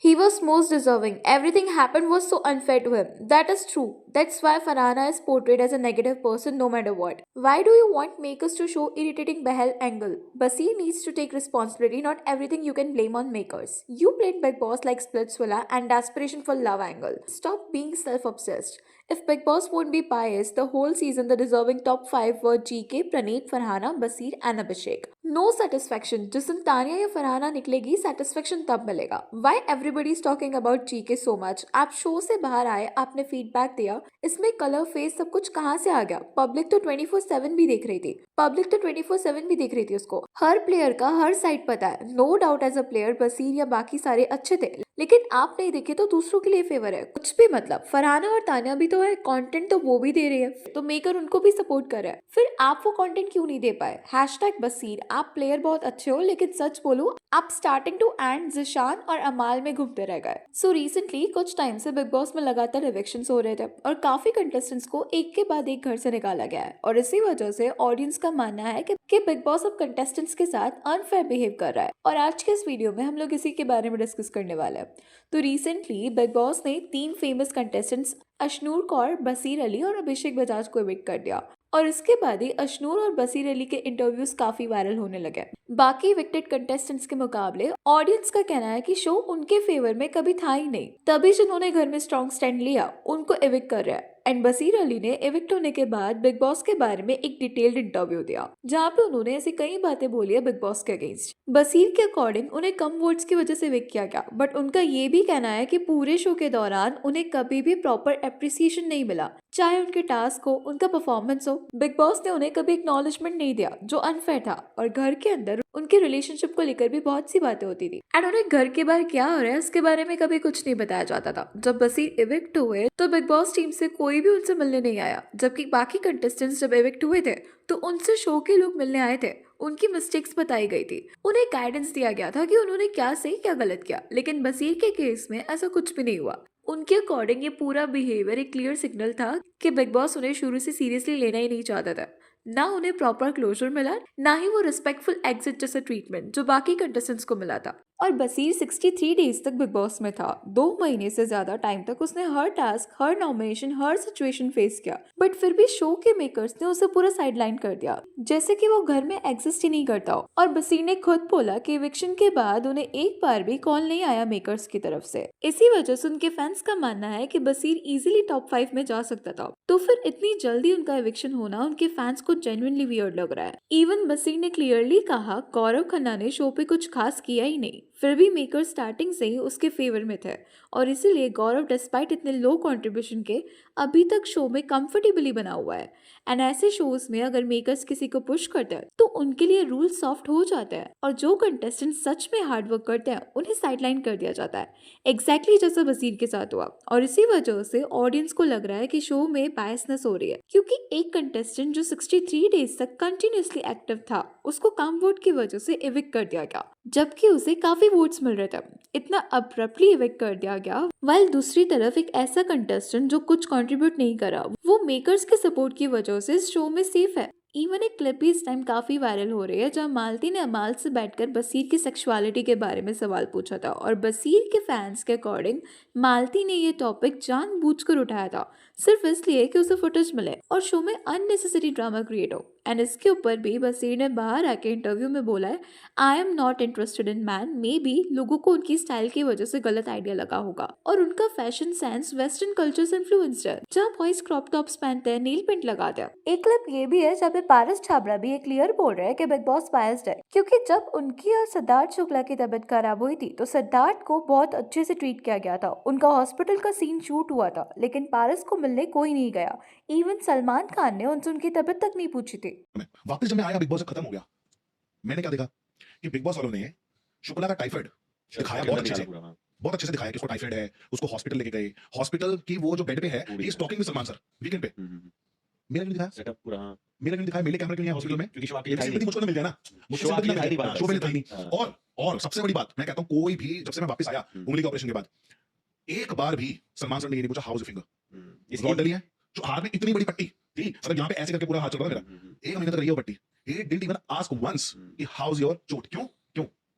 He was most deserving. Everything happened was so unfair to him. That is true. That's why Farhana is portrayed as a negative person no matter what. Why do you want makers to show irritating Behel angle? Basir needs to take responsibility, not everything you can blame on makers. You played Big Boss like Splitsvilla and Desperation for Love angle. Stop being self-obsessed. If Big Boss won't be biased, the whole season the deserving top 5 were GK, Praneet, Farhana, Basir and Abhishek. No satisfaction. जिस दिन तानिया या फरहाना निकलेगी satisfaction तब मिलेगा. Why everybody is talking about GK so much? आप show से बाहर आए, आपने फीडबैक दिया, इसमें कलर फेस सब कुछ कहाँ से आ गया? पब्लिक तो 24/7 भी देख रही थी. पब्लिक तो 24/7 भी देख रही थी उसको. हर प्लेयर का हर साइड पता है. No doubt as a player Basir या बाकी सारे अच्छे थे, लेकिन आप नहीं देखे तो दूसरों के लिए फेवर है. कुछ भी मतलब फरहाना और तानिया भी तो है, कंटेंट तो वो भी दे रही है, तो मेकर उनको भी सपोर्ट कर रहा है. फिर आप वो कंटेंट क्यों नहीं दे पाए? हैशटैग बसीर, आप प्लेयर बहुत अच्छे हो, लेकिन सच बोलो आप स्टार्टिंग टू एंड जिशान और अमाल में घूमते रह गए. सो रिसेंटली कुछ टाइम से बिग बॉस में लगातार इविक्शंस हो रहे थे और काफी कंटेस्टेंट्स को एक के बाद एक घर से निकाला गया है, और इसी वजह से ऑडियंस का मानना है कि बिग बॉस अब कंटेस्टेंट्स के साथ अनफेयर बिहेव कर रहा है. और आज के इस वीडियो में हम लोग इसी के बारे में डिस्कस करने वाले हैं. तो रिसेंटली बिग बॉस ने 3 फेमस कंटेस्टेंट्स अशनूर कौर, बसीर अली और अभिषेक बजाज को इविक्ट कर दिया, और इसके बाद ही अशनूर और बसीर अली के इंटरव्यूज काफी वायरल होने लगे. बाकी इविक्टेड कंटेस्टेंट्स के मुकाबले ऑडियंस का कहना है कि शो उनके फेवर में कभी था ही नहीं, तभी जिन्होंने घर में स्ट्रॉन्ग स्टैंड लिया उनको इविक्ट कर रहा है. एंड बसीर अली ने इविक्ट होने के बाद बिग बॉस के बारे में एक डिटेल्ड इंटरव्यू दिया, जहाँ पे उन्होंने ऐसी कई बातें बोली है बिग बॉस के अगेंस्ट. बसीर के अकॉर्डिंग उन्हें कम वोट्स की वजह से इविक्ट किया गया, बट उनका ये भी कहना है कि पूरे शो के दौरान उन्हें कभी भी प्रॉपर एप्रिसिएशन नहीं मिला, चाहे उनके टास्क हो, उनका परफॉर्मेंस हो. बिग बॉस ने उन्हें कभी एक्नॉलेजमेंट नहीं दिया, जो अनफेयर था. और घर के अंदर उनके रिलेशनशिप को लेकर भी बहुत सी बातें होती थी, एंड उन्हें घर के बाहर क्या हो रहा है उसके बारे में कभी कुछ नहीं बताया जाता था. जब बसीर इविक्ट हुए तो बिग बॉस टीम से कोई भी उनसे मिलने नहीं आया, जबकि बाकी कंटेस्टेंट्स जब इविक्ट हुए थे तो उनसे शो के लोग मिलने आए थे. उनकी मिस्टेक्स बताई गई थी, उन्हें गाइडेंस दिया गया था कि उन्होंने क्या सही क्या गलत किया, लेकिन बसीर के केस में ऐसा कुछ भी नहीं हुआ. उनके अकॉर्डिंग ये पूरा बिहेवियर एक क्लियर सिग्नल था कि बिग बॉस उन्हें शुरू से सीरियसली लेना ही नहीं चाहता था. ना उन्हें प्रॉपर क्लोजर मिला, ना ही वो रिस्पेक्टफुल एग्जिट जैसा ट्रीटमेंट जो बाकी कंटेस्टेंट्स को मिला था. और बसीर 63 डेज तक बिग बॉस में था. 2 महीने से ज्यादा टाइम तक उसने हर टास्क, हर नॉमिनेशन, हर सिचुएशन फेस किया, बट फिर भी शो के मेकर्स ने उसे पूरा साइडलाइन कर दिया, जैसे कि वो घर में एग्जिस्ट ही नहीं करता हो. और बसीर ने खुद बोला कि इविक्शन के बाद उन्हें एक बार भी कॉल नहीं आया मेकर्स की तरफ से. इसी वजह से उनके फैंस का मानना है कि बसीर इजीली टॉप 5 में जा सकता था. तो फिर इतनी जल्दी उनका इविक्शन होना उनके फैंस को जेन्युइनली वियर्ड लग रहा है. इवन बसीर ने क्लियरली कहा गौरव खन्ना ने शो पे कुछ खास किया ही नहीं, फिर भी मेकर स्टार्टिंग से ही उसके फेवर में थे, और इसीलिए गौरव डिस्पाइट इतने लो कंट्रीब्यूशन के अभी तक शो में कंफर्टेबली बना हुआ है. एंड ऐसे शोज में अगर मेकर्स किसी को पुश करते हैं तो उनके लिए रूल सॉफ्ट हो जाते हैं, और जो कंटेस्टेंट सच में हार्ड वर्क करते हैं उन्हें साइडलाइन कर दिया जाता है, एग्जैक्टली जैसा बसीर के साथ हुआ. और इसी वजह से ऑडियंस को लग रहा है कि शो में बायसनेस हो रही है, क्योंकि एक कंटेस्टेंट जो 63 डेज तक कंटिन्यूसली एक्टिव था उसको कम वोट की वजह से इविक्ट कर दिया गया, जबकि उसे काफी वोट्स मिल रहे थे. इतना अब्रप्टली इविक्ट कर दिया गया. वाइल दूसरी तरफ एक ऐसा कंटेस्टेंट जो कुछ कंट्रीब्यूट नहीं करा, वो मेकर्स के सपोर्ट की वजह से इस शो में सेफ है. इवन एक क्लिप भी इस टाइम काफी वायरल हो रही है, जहां मालती ने अमाल से बैठकर बसीर की सेक्सुअलिटी के बारे में सवाल पूछा था, और बसीर के फैंस के अकॉर्डिंग मालती ने ये टॉपिक जानबूझकर उठाया था, सिर्फ इसलिए कि उसे फुटेज मिले और शो में अननेसेसरी ड्रामा क्रिएट हो. एंड इसके ऊपर भी बसीर ने बाहर आके इंटरव्यू में बोला है, I am not interested in man. May be लोगों को उनकी स्टाइल की वजह से गलत आइडिया लगा होगा, और उनका फैशन सेंस वेस्टर्न कल्चर से इन्फ्लुएंस्ड है, जहाँ बॉयज क्रॉप टॉप्स पहनते हैं, नील पेंट लगाते हैं. एक क्लिप ये भी है जहाँ पे पारस छाबड़ा भी एक क्लियर बोल रहे हैं कि बिग बॉस बायस्ड है, क्योंकि जब उनकी और सिद्धार्थ शुक्ला की तबीयत खराब हुई थी तो सिद्धार्थ को बहुत अच्छे से ट्रीट किया गया था. उनका हॉस्पिटल का सीन शूट हुआ था, लेकिन पारस को मिलने कोई नहीं गया. इवन सलमान खान ने उनसे उनकी तबीयत तक नहीं पूछी थी. वापस जब मैं आया बिग बॉस खत्म हो गया, मैंने क्या देखा कि बिग बॉस वालों ने शुक्ला का टाइफाइड दिखाया बहुत अच्छे से, बहुत अच्छे से दिखाया कि उसको टाइफाइड है, उसको हॉस्पिटल लेके गए. हॉस्पिटल की वो जो बेड पे है, he is talking with Salman sir weekend पे. मेरा नहीं दिखाया सेटअप पूरा, मेरा नहीं दिखाया, मेरे कैमरे के लिए हॉस्पिटल में, क्योंकि शो आके मुझको ना मिल जाए ना, मुझे शो पे नहीं थी. और सबसे बड़ी बात मैं कहता हूं, कोई भी जब से मैं वापस आया उंगली के ऑपरेशन के बाद, एक बार भी सलमान सर ने ये नहीं पूछा हाउ इज फिंगर. इस रॉड डली है जो हाथ में इतनी बड़ी पट्टी थी, अगर यहाँ पे ऐसे करके पूरा हाथ चल रहा है मेरा, 1 महीने तक रही है वो पट्टी. He didn't even ask once कि how's your चोट. क्यों?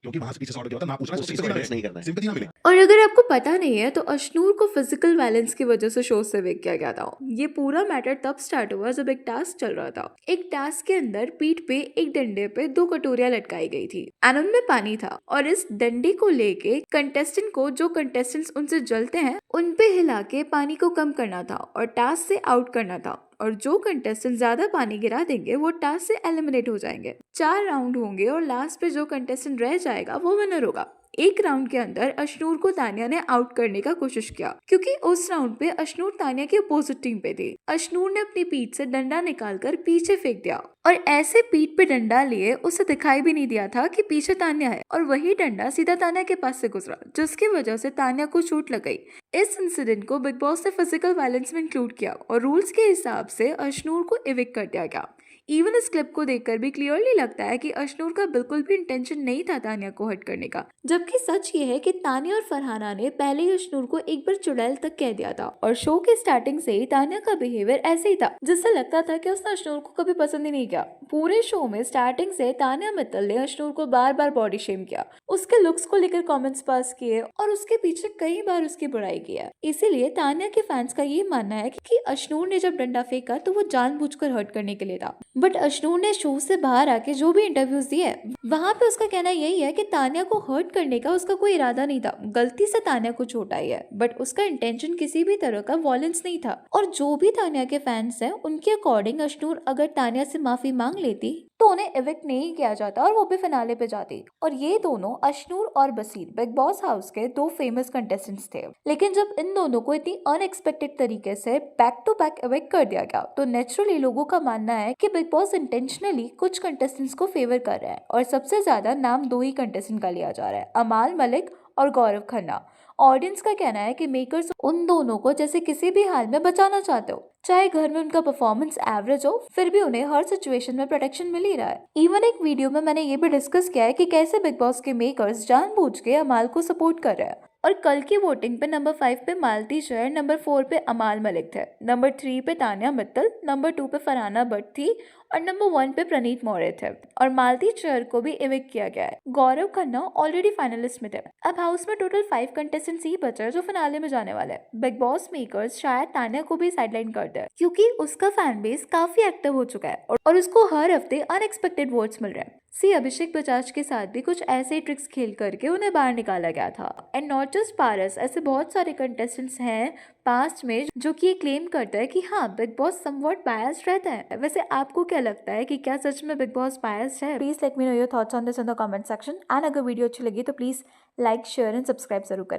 क्योंकि वहां से पीछे से ऑर्डर किया होता, ना पूछना, उस चीज को एनहांस नहीं करना है। सिंपैथी ना मिले। और अगर आपको पता नहीं है तो अशनूर को फिजिकल वायलेंस की वजह से शो से विक किया गया था। ये पूरा मैटर तब स्टार्ट हुआ जब एक टास्क चल रहा था। एक टास्क के अंदर पीठ पे एक डंडे पे 2 कटोरियां लटकाई गई थी एंड उनमें पानी था और इस डंडे को लेके कंटेस्टेंट को, जो कंटेस्टेंट्स उनसे जलते हैं, उन पे हिला के पानी को कम करना था और टास्क से आउट करना था। और जो कंटेस्टेंट ज्यादा पानी गिरा देंगे वो टास्क से एलिमिनेट हो जाएंगे। 4 राउंड होंगे और लास्ट पे जो कंटेस्टेंट रह जाएगा वो विनर होगा। एक राउंड के अंदर अशनूर को तानिया ने आउट करने का कोशिश किया क्योंकि उस राउंड पे अशनूर तानिया की अपोजिट टीम पे थी। अशनूर ने अपनी पीठ से डंडा निकालकर पीछे फेंक दिया और ऐसे पीठ पे डंडा लिए उसे दिखाई भी नहीं दिया था कि पीछे तानिया है और वही डंडा सीधा तानिया के पास से गुजरा, जिसकी वजह से तानिया को चोट लग गई। इस इंसिडेंट को बिग बॉस ने फिजिकल वायलेंस में इंक्लूड किया और रूल्स के हिसाब से अशनूर को इविक्ट कर दिया गया। इवन इस क्लिप को देखकर भी क्लियरली लगता है कि अशनूर का बिल्कुल भी इंटेंशन नहीं था तानिया को हर्ट करने का, जबकि सच ये है कि तानिया और फरहाना ने पहले ही अशनूर को एक बार चुड़ैल तक कह दिया था और शो के स्टार्टिंग से ही तानिया का बिहेवियर ऐसे ही था जिससे लगता था कि उसने अशनूर को कभी पसंद ही नहीं किया। पूरे शो में स्टार्टिंग से तानिया मित्तल ने अशनूर को बार बार बॉडी शेम किया, उसके लुक्स को लेकर कमेंट्स पास किए और उसके पीछे कई बार उसकी बुराई किया। इसीलिए तानिया के फैंस का ये मानना है कि अशनूर ने जब डंडा फेंका तो वो जानबूझकर हर्ट करने के लिए था। बट अशनूर ने शो से बाहर आके जो भी इंटरव्यूज दिए वहां पे उसका कहना यही है कि तानिया को हर्ट करने का उसका कोई इरादा नहीं था। गलती से तानिया को चोट आई है बट उसका इंटेंशन किसी भी तरह का वॉयलेंस नहीं था। और जो भी तानिया के फैंस हैं उनके अकॉर्डिंग अशनूर अगर तानिया से माफी मांग लेती तो उन्हें इविक्ट नहीं किया जाता और वो भी फिनाले पे जाती। और ये दोनों अशनूर और बसीर बिग बॉस हाउस के 2 फेमस कंटेस्टेंट्स थे, लेकिन जब इन दोनों को इतनी अनएक्सपेक्टेड तरीके से बैक टू बैक इविक्ट कर दिया गया तो नेचुरली लोगों का मानना है कि बिग बॉस इंटेंशनली कुछ कंटेस्टेंट्स को फेवर कर रहा है और सबसे ज्यादा नाम 2 ही कंटेस्टेंट का लिया जा रहा है, अमाल मलिक और गौरव खन्ना। ऑडियंस का कहना है कि मेकर्स उन दोनों को जैसे किसी भी हाल में बचाना चाहते हो, चाहे घर में उनका परफॉर्मेंस एवरेज हो फिर भी उन्हें हर सिचुएशन में प्रोटेक्शन मिल ही रहा है। इवन एक वीडियो में मैंने ये भी डिस्कस किया है कि कैसे बिग बॉस के मेकर्स जानबूझ के अमाल को सपोर्ट कर रहे हैं। और कल की वोटिंग पे नंबर 5 पे मालती शहर, नंबर 4 पे अमाल मलिक थे, नंबर 3 पे तानिया मित्तल, नंबर 2 पे फरहाना भट्ट थी और नंबर 1 पे प्रणीत मौर्य थे। और मालती शहर को भी इविक्ट किया गया है। गौरव खन्ना ऑलरेडी फाइनलिस्ट में थे। अब हाउस में टोटल 5 कंटेस्टेंट्स ही बचे जो फिनाले में जाने वाले हैं। बिग बॉस मेकर्स शायद तानिया को भी साइडलाइन कर दे क्योंकि उसका फैन बेस काफी एक्टिव हो चुका है और उसको हर हफ्ते अनएक्सपेक्टेड वोट्स मिल रहे हैं। अभिषेक बजाज के साथ भी कुछ ऐसे ट्रिक्स खेल करके उन्हें बाहर निकाला गया था। एंड नॉट जस्ट पारस, ऐसे बहुत सारे कंटेस्टेंट्स हैं पास्ट में जो कि ये क्लेम करता है कि हाँ बिग बॉस समवॉट बायस्ड रहता है। वैसे आपको क्या लगता है कि क्या सच में बिग बॉस बायस्ड है? Please let me know your thoughts on this in the comment section and अगर वीडियो अच्छी लगी तो please like, share and subscribe जरूर करें।